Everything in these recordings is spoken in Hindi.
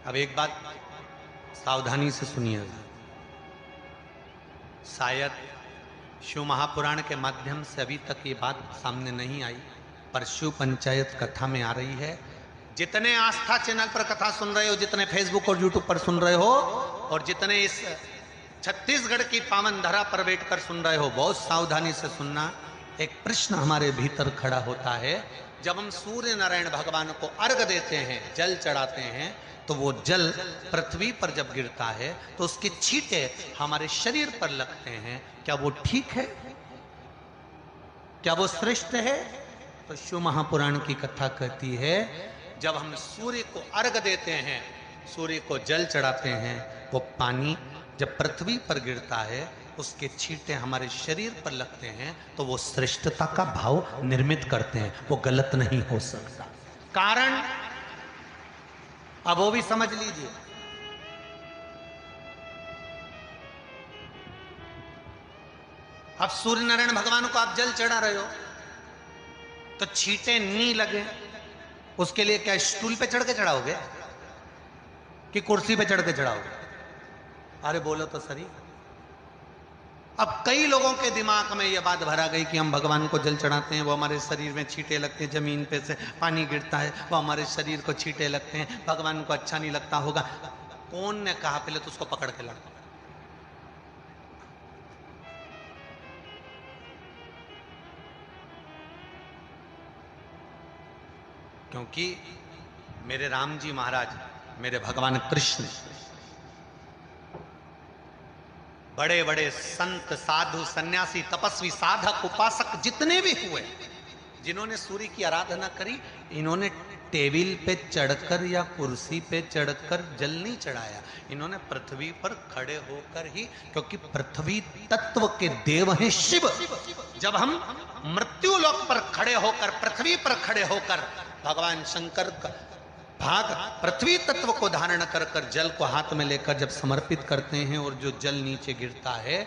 अब एक बात सावधानी से सुनिएगा, शायद शिव महापुराण के माध्यम से अभी तक ये बात सामने नहीं आई, पर शिव पंचायत कथा में आ रही है। जितने आस्था चैनल पर कथा सुन रहे हो, जितने फेसबुक और यूट्यूब पर सुन रहे हो, और जितने इस छत्तीसगढ़ की पावन धरा पर बैठकर सुन रहे हो, बहुत सावधानी से सुनना। एक प्रश्न हमारे भीतर खड़ा होता है, जब हम सूर्य नारायण भगवान को अर्घ देते हैं, जल चढ़ाते हैं, तो वो जल पृथ्वी पर जब गिरता है तो उसके छींटे हमारे शरीर पर लगते हैं। क्या वो ठीक है? क्या वो श्रेष्ठ है? तो शिव महापुराण की कथा कहती है, जब हम सूर्य को अर्घ देते हैं, सूर्य को जल चढ़ाते हैं, वो पानी जब पृथ्वी पर गिरता है, उसके छींटे हमारे शरीर पर लगते हैं, तो वो श्रेष्ठता का भाव निर्मित करते हैं। वो गलत नहीं हो सकता। कारण अब वो भी समझ लीजिए। अब सूर्य नारायण भगवान को आप जल चढ़ा रहे हो, तो छींटे नहीं लगे, उसके लिए क्या स्टूल पे चढ़ के चढ़ाओगे कि कुर्सी पे चढ़ के चढ़ाओगे? अरे बोलो तो सही। अब कई लोगों के दिमाग में यह बात भरा गई कि हम भगवान को जल चढ़ाते हैं, वो हमारे शरीर में छींटे लगते हैं, जमीन पे से पानी गिरता है, वो हमारे शरीर को छींटे लगते हैं, भगवान को अच्छा नहीं लगता होगा। कौन ने कहा? पहले तो उसको पकड़ के लड़ो। क्योंकि मेरे राम जी महाराज, मेरे भगवान कृष्ण, बड़े बड़े संत, साधु, सन्यासी, तपस्वी, साधक, उपासक जितने भी हुए, जिन्होंने सूर्य की आराधना करी, इन्होंने टेबल पे चढ़कर या कुर्सी पे चढ़कर जल नहीं चढ़ाया, इन्होंने पृथ्वी पर खड़े होकर ही, क्योंकि पृथ्वी तत्व के देव हैं शिव। जब हम मृत्यु लोक पर खड़े होकर, पृथ्वी पर खड़े होकर भगवान शंकर का भाग पृथ्वी तत्व को धारण कर कर जल को हाथ में लेकर जब समर्पित करते हैं, और जो जल नीचे गिरता है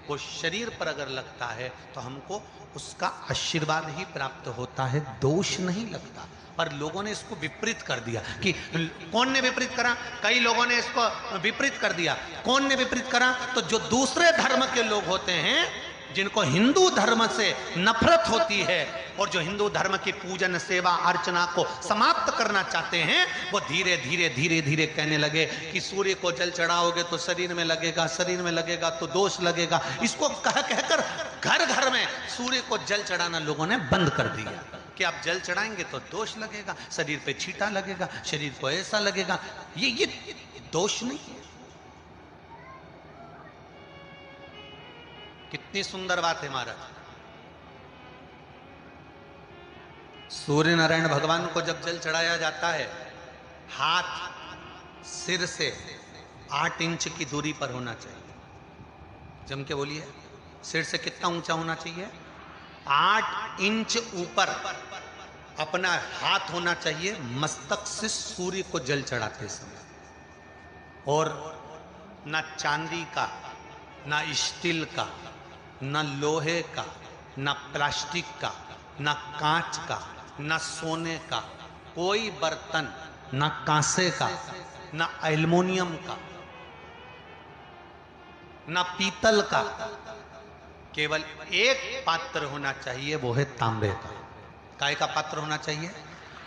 वो शरीर पर अगर लगता है तो हमको उसका आशीर्वाद ही प्राप्त होता है, दोष नहीं लगता। पर लोगों ने इसको विपरीत कर दिया। कि कौन ने विपरीत करा? कई लोगों ने इसको विपरीत कर दिया। कौन ने विपरीत करा? तो जो दूसरे धर्म के लोग होते हैं, जिनको हिंदू धर्म से नफरत होती है और जो हिंदू धर्म की पूजन, सेवा, अर्चना को समाप्त करना चाहते हैं, वो धीरे धीरे धीरे धीरे कहने लगे कि सूर्य को जल चढ़ाओगे तो शरीर में लगेगा, शरीर में लगेगा तो दोष लगेगा। इसको कह कहकर घर घर में सूर्य को जल चढ़ाना लोगों ने बंद कर दिया कि आप जल चढ़ाएंगे तो दोष लगेगा, शरीर पे छींटा लगेगा, शरीर को ऐसा लगेगा। ये दोष नहीं है। कितनी सुंदर बात है महाराज। सूर्य नारायण भगवान को जब जल चढ़ाया जाता है, हाथ सिर से 8 इंच की दूरी पर होना चाहिए। जम के बोलिए, सिर से कितना ऊंचा होना चाहिए? 8 इंच ऊपर अपना हाथ होना चाहिए मस्तक से सूर्य को जल चढ़ाते समय। और ना चांदी का, ना स्टील का, ना लोहे का, ना प्लास्टिक का, ना कांच का, ना सोने का कोई बर्तन, ना कांसे का, ना एल्युमिनियम का, ना पीतल का, केवल एक पात्र होना चाहिए, वो है तांबे का। काय का पात्र होना चाहिए?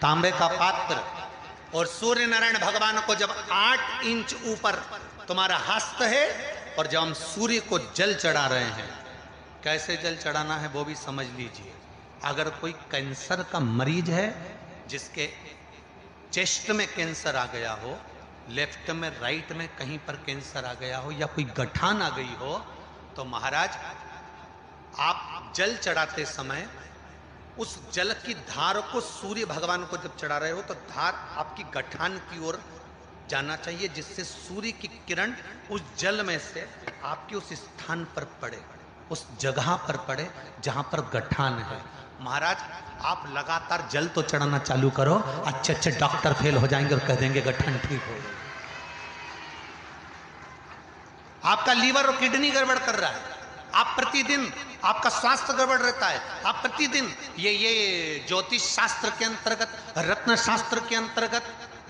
तांबे का पात्र। और सूर्य नारायण भगवान को जब 8 इंच ऊपर तुम्हारा हस्त है, और जब हम सूर्य को जल चढ़ा रहे हैं, कैसे जल चढ़ाना है वो भी समझ लीजिए। अगर कोई कैंसर का मरीज है, जिसके चेस्ट में कैंसर आ गया हो, लेफ्ट में, राइट में कहीं पर कैंसर आ गया हो, या कोई गठान आ गई हो, तो महाराज आप जल चढ़ाते समय उस जल की धार को सूर्य भगवान को जब चढ़ा रहे हो, तो धार आपकी गठान की ओर जाना चाहिए, जिससे सूर्य की किरण उस जल में से आपके उस स्थान पर पड़े, उस जगह पर पड़े जहां पर गठान है। महाराज आप लगातार जल तो चढ़ाना चालू करो, अच्छे अच्छे डॉक्टर फेल हो जाएंगे और कह देंगे गठान ठीक हो गई। आपका लीवर और किडनी गड़बड़ कर रहा है, आप प्रतिदिन, आपका स्वास्थ्य गड़बड़ रहता है, आप प्रतिदिन ये ज्योतिष शास्त्र के अंतर्गत, रत्न शास्त्र के अंतर्गत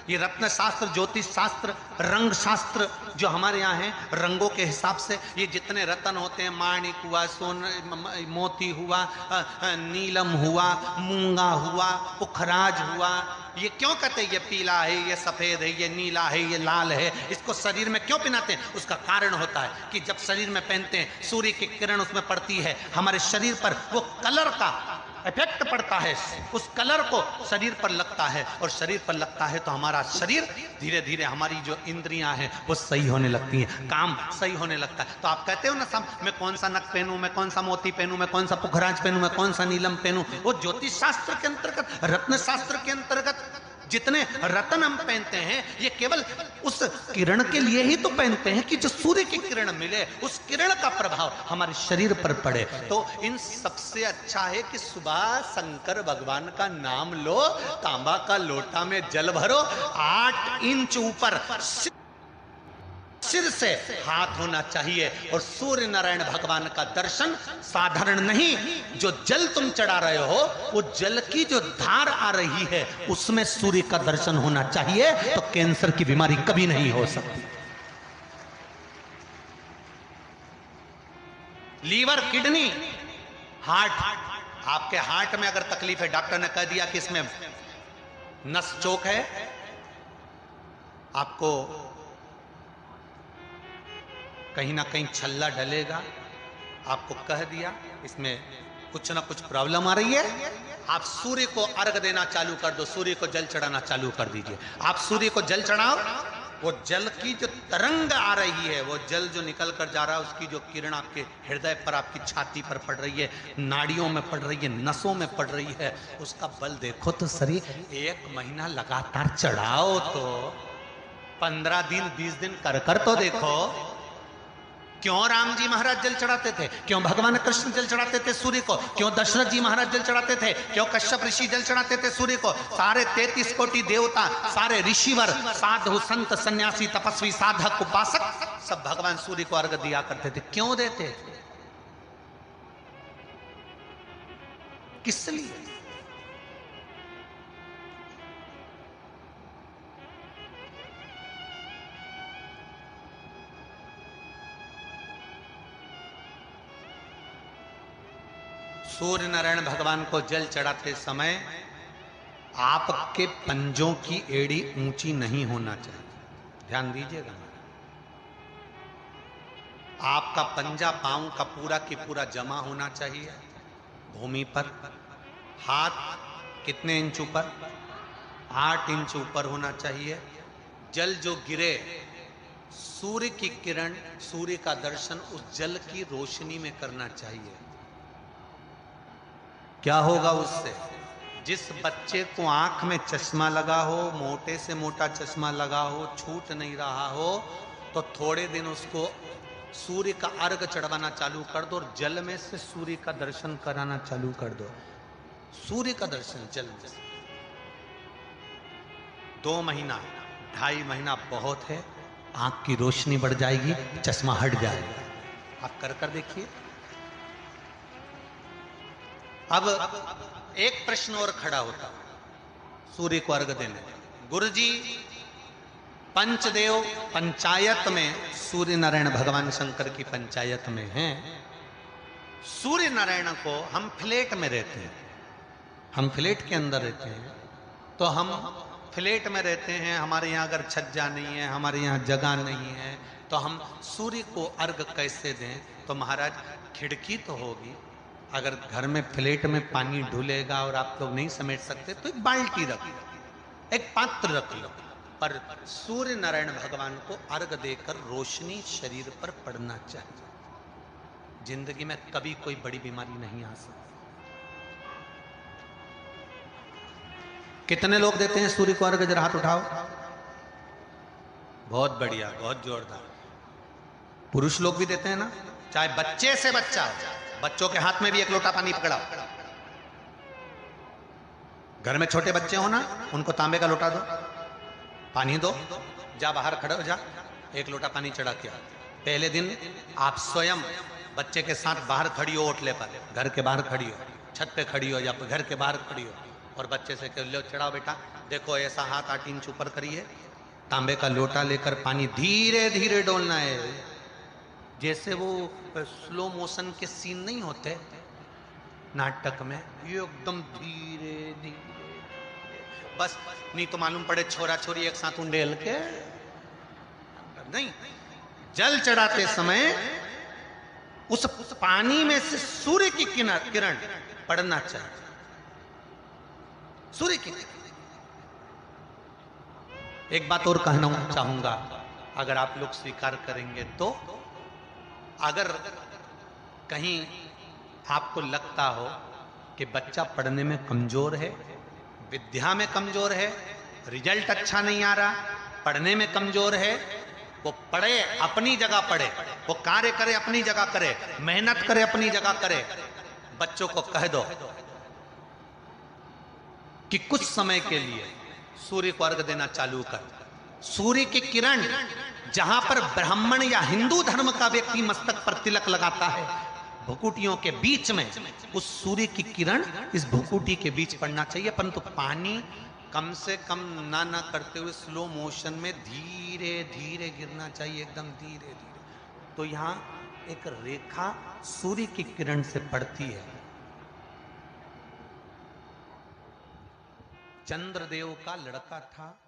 ये रत्न शास्त्र, ज्योतिष शास्त्र, रंग शास्त्र जो हमारे यहाँ है, रंगों के हिसाब से ये जितने रत्न होते हैं, माणिक हुआ, सोन, मोती हुआ, नीलम हुआ, मूंगा हुआ, पुखराज हुआ, ये क्यों कहते हैं ये पीला है, ये सफेद है, ये नीला है, ये लाल है, इसको शरीर में क्यों पहनाते हैं? उसका कारण होता है कि जब शरीर में पहनते हैं सूर्य की किरण उसमें पड़ती है, हमारे शरीर पर वो कलर का इफेक्ट पड़ता है, उस कलर को शरीर पर लगता है, और शरीर पर लगता है तो हमारा शरीर धीरे धीरे, हमारी जो इंद्रियां हैं वो सही होने लगती हैं, काम सही होने लगता है। तो आप कहते हो ना सब, मैं कौन सा नक पहनूं, मैं कौन सा मोती पहनूं, मैं कौन सा पुखराज पहनूं, मैं कौन सा नीलम पहनूं, वो ज्योतिष शास्त्र के अंतर्गत, रत्न शास्त्र के अंतर्गत जितने रत्न हम पहनते हैं ये केवल उस किरण के लिए ही तो पहनते हैं कि जो सूर्य की किरण मिले, उस किरण का प्रभाव हमारे शरीर पर पड़े। तो इन सबसे अच्छा है कि सुबह शंकर भगवान का नाम लो, तांबा का लोटा में जल भरो, 8 इंच ऊपर सिर से हाथ होना चाहिए, और सूर्य नारायण भगवान का दर्शन साधारण नहीं, जो जल तुम चढ़ा रहे हो वो जल की जो धार आ रही है उसमें सूर्य का दर्शन होना चाहिए, तो कैंसर की बीमारी कभी नहीं हो सकती। लीवर, किडनी, हार्ट, आपके हार्ट में अगर तकलीफ है, डॉक्टर ने कह दिया कि इसमें नस चोक है, आपको कहीं ना कहीं छल्ला डलेगा, आपको कह दिया इसमें कुछ ना कुछ प्रॉब्लम आ रही है, आप सूर्य को अर्घ देना चालू कर दो, सूर्य को जल चढ़ाना चालू कर दीजिए। आप सूर्य को जल चढ़ाओ, वो जल की जो तरंग आ रही है, वो जल जो निकल कर जा रहा है, उसकी जो किरण आपके हृदय पर, आपकी छाती पर पड़ रही है, नाड़ियों में पड़ रही है, नसों में पड़ रही है, उसका बल देखो तो सही। 1 महीना लगातार चढ़ाओ तो 15 दिन 20 दिन कर तो देखो। क्यों राम जी महाराज जल चढ़ाते थे, क्यों भगवान कृष्ण जल चढ़ाते थे सूर्य को, क्यों दशरथ जी महाराज जल चढ़ाते थे, क्यों कश्यप ऋषि जल चढ़ाते थे सूर्य को, सारे 33 कोटि देवता, सारे ऋषिवर, साधु संत सन्यासी तपस्वी साधक उपासक सब भगवान सूर्य को अर्घ दिया करते थे। क्यों देते थे, किस लिए? सूर्य नारायण भगवान को जल चढ़ाते समय आपके पंजों की एड़ी ऊंची नहीं होना चाहिए, ध्यान दीजिएगा। आपका पंजा पांव का पूरा की पूरा जमा होना चाहिए भूमि पर। हाथ कितने इंच ऊपर? 8 इंच ऊपर होना चाहिए। जल जो गिरे, सूर्य की किरण, सूर्य का दर्शन उस जल की रोशनी में करना चाहिए। क्या होगा उससे? जिस बच्चे को आंख में चश्मा लगा हो, मोटे से मोटा चश्मा लगा हो, छूट नहीं रहा हो, तो थोड़े दिन उसको सूर्य का अर्घ चढ़वाना चालू कर दो और जल में से सूर्य का दर्शन कराना चालू कर दो। सूर्य का दर्शन जल में से 2 महीना 2.5 महीना बहुत है, आंख की रोशनी बढ़ जाएगी, चश्मा हट जाएगा। आप कर देखिए। अब एक प्रश्न और खड़ा होता सूर्य को अर्घ देने। गुरुजी, पंचदेव पंचायत में सूर्य नारायण भगवान शंकर की पंचायत में हैं। सूर्य नारायण को हम फ्लैट में रहते हैं, हम फ्लैट के अंदर रहते हैं, तो हम फ्लैट में रहते हैं, हमारे यहाँ अगर छज्जा नहीं है, हमारे यहाँ जगह नहीं है, तो हम सूर्य को अर्घ कैसे दें? तो महाराज खिड़की तो होगी, अगर घर में फ्लैट में पानी ढुलेगा और आप लोग नहीं समेट सकते तो एक बाल्टी रख लो, एक पात्र रख लो, पर सूर्य नारायण भगवान को अर्घ देकर रोशनी शरीर पर पड़ना चाहिए। जिंदगी में कभी कोई बड़ी बीमारी नहीं आ सकती। कितने लोग देते हैं सूर्य को अर्घ? जरा हाथ उठाओ। बहुत बढ़िया, बहुत जोरदार। पुरुष लोग भी देते हैं ना, चाहे बच्चे से बच्चा हो, बच्चों के हाथ में भी 1 लोटा पानी पकड़ाओ। घर में छोटे बच्चे हो ना, उनको तांबे का लोटा दो, पानी दो, जा बाहर खड़े हो जा, 1 लोटा पानी चढ़ा के। पहले दिन आप स्वयं बच्चे के साथ बाहर खड़ी हो, ओटले पर, घर के बाहर खड़ी हो, छत पे खड़ी हो या घर के बाहर खड़ी हो, और बच्चे से कह लो चढ़ाओ बेटा देखो ऐसा हाथ 8 इंच ऊपर करिए, तांबे का लोटा लेकर पानी धीरे धीरे डोलना है, जैसे वो स्लो मोशन के सीन नहीं होते नाटक में, ये एकदम धीरे धीरे, बस नहीं तो मालूम पड़े छोरा छोरी एक साथ उंडेल के नहीं। जल चढ़ाते समय उस पानी में से सूर्य की किरण पड़ना चाहिए, सूर्य की। एक बात और कहना चाहूंगा, अगर आप लोग स्वीकार करेंगे तो, अगर कहीं आपको लगता हो कि बच्चा पढ़ने में कमजोर है, विद्या में कमजोर है, रिजल्ट अच्छा नहीं आ रहा, पढ़ने में कमजोर है, वो पढ़े अपनी जगह पढ़े, वो कार्य करे अपनी जगह करे, मेहनत करे अपनी जगह करे। बच्चों को कह दो कि कुछ समय के लिए सूर्य को अर्घ देना चालू कर। सूर्य की किरण जहां पर ब्राह्मण या हिंदू धर्म का व्यक्ति मस्तक पर तिलक लगाता है, भुकुटियों के बीच में उस सूर्य की किरण इस भुकुटी के बीच पड़ना चाहिए, परंतु पानी कम से कम ना करते हुए स्लो मोशन में धीरे धीरे गिरना चाहिए, एकदम धीरे धीरे। तो यहां एक रेखा सूर्य की किरण से पड़ती है। चंद्रदेव का लड़का था